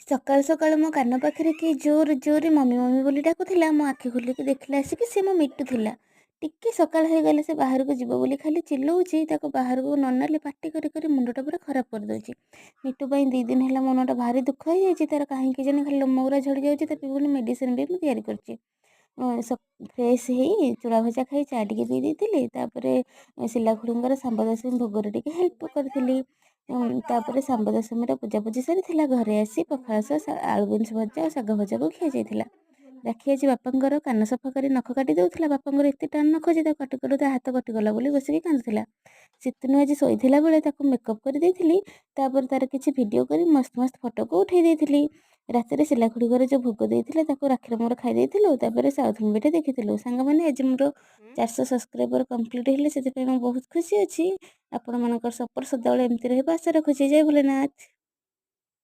ସକାଳୁ ସକାଳୁ ମୋ କାନ ପାଖରେ କିଏ ଜୋରେ ଜୋରେ ମମି ମମି ବୋଲି ଡାକୁଥିଲା। ମୋ ଆଖି ଖୋଲିକି ଦେଖିଲା ଆସିକି ସେ ମୋ ମିଟୁ ଥିଲା। ଟିକେ ସକାଳ ହେଇଗଲେ ସେ ବାହାରକୁ ଯିବ ବୋଲି ଖାଲି ଚିଲଉଛି, ତାକୁ ବାହାରକୁ ନ ନେଲେ ପାଟି କରି କରି ମୁଣ୍ଡଟା ପୁରା ଖରାପ କରିଦେଉଛି। ମିଟୁ ପାଇଁ 2 ଦିନ ହେଲା ମନଟା ଭାରି ଦୁଃଖ ହେଇଯାଇଛି। ତାର କାହିଁକି କେଜାଣି ଖାଲି ଲୋମଗୁରା ଝଡ଼ି ଯାଉଛି। ତା ପିଇବୁନି ମେଡ଼ିସିନ ବି ମୁଁ ତିଆରି କରିଛି। ଫ୍ରେଶ୍ ହେଇ ଚୂଡ଼ା ଭଜା ଖାଇ ଚା ଟିକେ ପିଇ ଦେଇଥିଲି। ତାପରେ ଶିଲା ଖୁଡ଼ିଙ୍କର ଶାମ୍ବ ଦଶମୀ ଭୋଗରେ ଟିକେ ହେଲ୍ପ କରିଥିଲି। ତାପରେ ଶାମ୍ବ ଦଶମୀର ପୂଜାପୂଜି ସରିଥିଲା। ଘରେ ଆସି ପଖାଳ ସହ ଆଳୁ ବିନ୍ସ ଭଜା ଆଉ ଶାଗ ଭଜାକୁ ଖିଆଯାଇଥିଲା। ରାକ୍ଷୀ ଆଜି ବାପାଙ୍କର କାନ ସଫା କରି ନଖ କାଟି ଦେଉଥିଲା। ବାପାଙ୍କର ଏତେ ଟାଣ ନଖ ଯେ ତାକୁ କାଟୁ କାଟୁ ତା ହାତ କଟିଗଲା ବୋଲି ବସିକି କାନ୍ଦୁଥିଲା। ସିତୁନୁ ଆଜି ଶୋଇଥିଲା ବେଳେ ତାକୁ ମେକଅପ୍ କରି ଦେଇଥିଲି। ତାପରେ ତାର କିଛି ଭିଡ଼ିଓ କରି ମସ୍ତ ମସ୍ତ ଫଟୋକୁ ଉଠେଇ ଦେଇଥିଲି। ରାତିରେ ଶିଲା ଖୁଡ଼ି ଘରେ ଯେଉଁ ଭୋଗ ଦେଇଥିଲେ ତାକୁ ରାକ୍ଷୀର ମୋର ଖାଇ ଦେଇଥିଲୁ। ତାପରେ ସାଉଥ୍ ମୁଭିଟା ଦେଖିଥିଲୁ। ସାଙ୍ଗମାନେ ଆଜି ମୋର 400 ସବସ୍କ୍ରାଇବର କମ୍ପ୍ଲିଟ୍ ହେଲେ, ସେଥିପାଇଁ ମୁଁ ବହୁତ ଖୁସି ଅଛି। ଆପଣମାନଙ୍କର ସପୋର୍ଟ ସଦାବେଳେ ଏମିତି ରହିବ ଆଶା ରଖୁଛି। ଜୟ ଭୋଲେନାଥ।